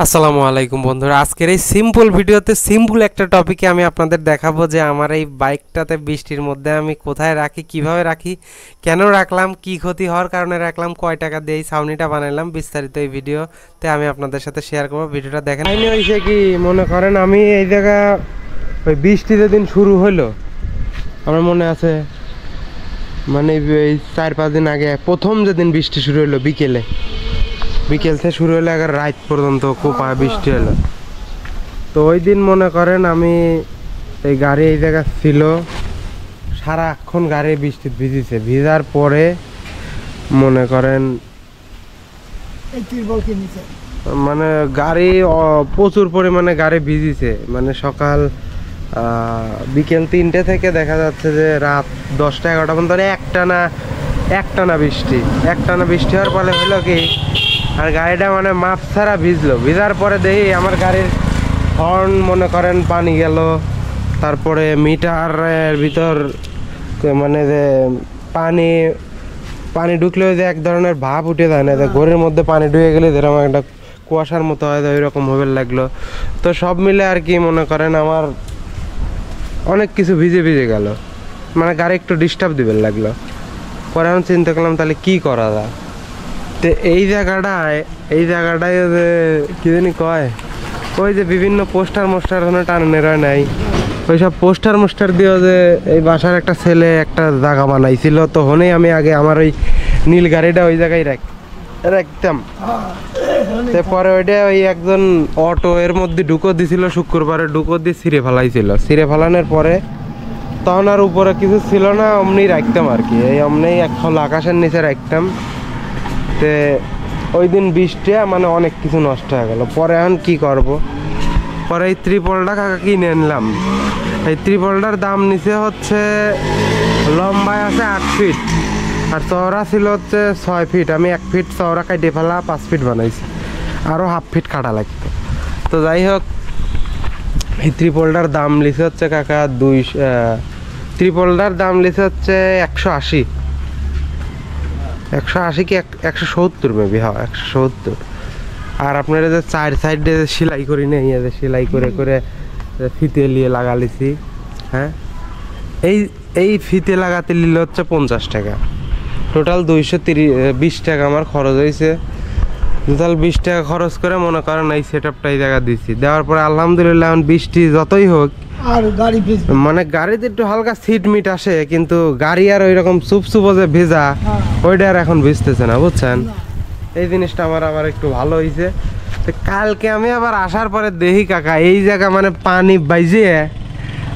আসসালামু আলাইকুম বন্ধুরা, আজকের এই সিম্পল ভিডিওতে সিম্পল একটা টপিকে আমি আপনাদের দেখাবো যে আমার এই বাইকটাতে বৃষ্টির মধ্যে আমি কোথায় রাখি, কিভাবে রাখি, কেন রাখলাম, কি ক্ষতি হওয়ার কারণে রাখলাম, কয় টাকা দিয়ে এই ছাউনিটা বানাইলাম, বিস্তারিত এই ভিডিওতে আমি আপনাদের সাথে শেয়ার করবো। ভিডিওটা দেখেন। হয়েছে কি মনে করেন, আমি এই জায়গা ওই বৃষ্টি যেদিন শুরু হলো আমার মনে আছে, মানে এই 4-5 দিন আগে প্রথম যেদিন বৃষ্টি শুরু হলো বিকেল থেকে শুরু হলো, এগার রাত পর্যন্ত কোপা বৃষ্টি হলো। তো ওই দিন মনে করেন আমি এই গাড়ি এই জায়গা ছিল, সারাক্ষণ গাড়ি বৃষ্টি ভিজেছে। ভিজার পরে মনে করেন মানে গাড়ি প্রচুর পরিমাণে গাড়ি ভিজেছে। মানে সকাল বিকেল 3টে থেকে দেখা যাচ্ছে যে রাত 10টা-11টা পর্যন্ত একটানা বৃষ্টি হওয়ার ফলে হলো কি, আর গাড়িটা মানে মাপ ছাড়া ভিজলো। ভিজার পরে দেখি আমার গাড়ির হর্ন মনে করেন পানি গেল, তারপরে মিটারের ভিতর মানে যে পানি ঢুকলেও যে এক ধরনের ভাব উঠে যায় না, যে ঘরের মধ্যে পানি ঢুকে গেলে যেরকম একটা কুয়াশার মতো হয়, ওই রকম হবে লাগলো। তো সব মিলে আর কি মনে করেন আমার অনেক কিছু ভিজে গেল, মানে গাড়ি একটু ডিস্টার্ব দিবেন লাগলো। পরে আমি চিন্তা করলাম তাহলে কি করা যায়। তো এই জায়গাটায় যে কি জানি কয়, ওই যে বিভিন্ন পোস্টার টানানো রয় নাই, ওই সব পোস্টার দিয়েও যে এই বাসার একটা ছেলে একটা জায়গা বানাইছিল। তো হনেই আমি আগে আমার ওই নীল গাড়িটা ওই জায়গায় রাখতাম। পরে ওইটা ওই একজন অটো এর মধ্যে ঢুকো দিছিল, শুক্রবারে ঢুকো দিয়ে ছিঁড়ে ফেলানোর পরে তখন আর উপরে কিছু ছিল না, অমনি রাখতাম আর কি, এই অমনি এক খোলা আকাশের নিচে রাখতাম। তে ওই দিন বৃষ্টি মানে অনেক কিছু নষ্ট হয়ে গেল। পরে এখন কি করব, পরে এই ত্রিপলটা কাকা কিনে আনলাম। এই ত্রিপলটার দাম নিচে হচ্ছে, লম্বায় আছে 8 ফিট আর চওড়া ছিল হচ্ছে 6 ফিট। আমি 1 ফিট চওড়া কাটে ফেলা 5 ফিট বানাইছি, আরও হাফ ফিট কাটা লাগতো। তো যাই হোক, এই ত্রিপলটার দাম লিখে হচ্ছে কাকা ত্রিপলটার দাম লিখে হচ্ছে 180 কি 170 মেবি, হ্যাঁ 170। আর আপনারা যে 4 সাইডে সেলাই করি না, সেলাই করে ফিতে নিয়ে লাগালিছি। হ্যাঁ, এই ফিতে লাগাতে নিলে হচ্ছে 50 টাকা। টোটাল 220 টাকা আমার খরচ হয়েছে। টোটাল 20 টাকা খরচ করে মনে করেন এই সেট আপটা এই জায়গা দিচ্ছি। দেওয়ার পরে আলহামদুলিল্লাহ বৃষ্টি যতই হোক, মানে গাড়িতে একটু হালকা সিট মিট আসে, কিন্তু গাড়ি আর ওই রকম চুপচুপো যে ভেজা, ওইটা আর এখন ভিজতেছে না, বুঝছেন। এই জিনিসটা আবার একটু ভালো হয়েছে। তো কালকে আমি আবার আসার পরে দেখি কাকা এই জায়গা মানে পানি বাইজে,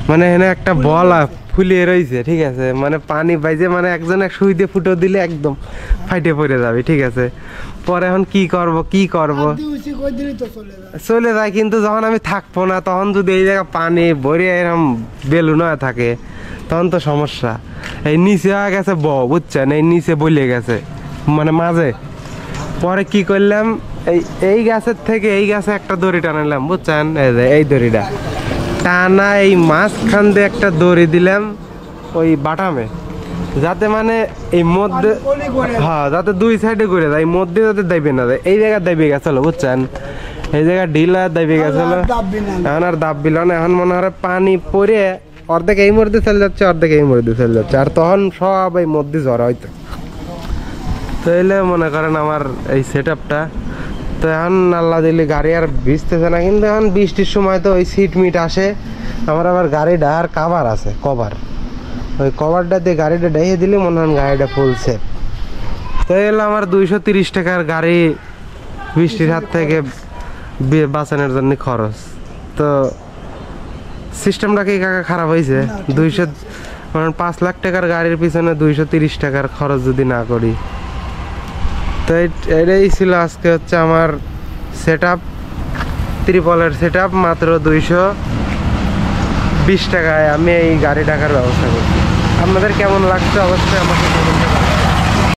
মানে এখানে একটা বল ফুলিয়ে রয়েছে, ঠিক আছে, মানে পানি বাইজে, মানে একজনে সুই দিয়ে ফুটো দিলে একদম ফাইটে পড়ে যাবে, ঠিক আছে। পরে এখন কি করব চলে যায়, কিন্তু যখন আমি থাকবো না তখন যদি এই জায়গা পানি ভরে এরকম বেলুন হয়ে থাকে তখন তো সমস্যা। এই নিচে হয়ে গেছে বুঝছেন, এই নিচে বলে গেছে মানে মাঝে। পরে কি করলাম, এই গাছের থেকে এই গাছে একটা দড়ি টানালাম, বুঝছেন, এই দড়িটা টানা এই মাঝখান দিয়ে একটা দড়ি দিলাম ওই বাটামে, যাতে মানে এই মধ্যে, হ্যাঁ, যাতে দুই সাইডে করে যায়, মধ্যে যাতে দাইবে না যায়। এই জায়গা দাইবে গেছিল, বুঝছেন, এই জায়গা ঢিলা দাইবে গেছিল, এখন আর দাববিল না। এখন মনে হয় পানি পরে অর্ধেক এই মধ্যে চলে যাচ্ছে, অর্ধেক এই মধ্যে চলে যাচ্ছে, আর তখন সব এই মধ্যে জ্বর হয়তো। তো এলে মনে করেন আমার এই সেট আপটা। তো এখন আল্লাহ দিলে গাড়ি আর ভিজতেছে না, কিন্তু এখন বৃষ্টির সময় তো ওই সিট মিট আসে। আমার আবার গাড়িটা আর কভার আছে, ওই কভারটা দিয়ে গাড়িটা ডাইয়ে দিলে মনে হয় গাড়িটা ফুলছে। তো এলো আমার 230 টাকার গাড়ি বৃষ্টির হাত থেকে বাঁচানোর জন্য খরচ। তো সিস্টেমটা কি কাকা খারাপ হয়েছে? 5 লাখ টাকার গাড়ির পিছনে 230 টাকার খরচ যদি না করি। তো এটাই ছিল আজকে হচ্ছে আমার সেট আপ, ত্রিপলের সেট আপ। মাত্র 220 টাকায় আমি এই গাড়ি টাকার ব্যবস্থা করছি। আপনাদের কেমন লাগছে অবশ্যই আমাকে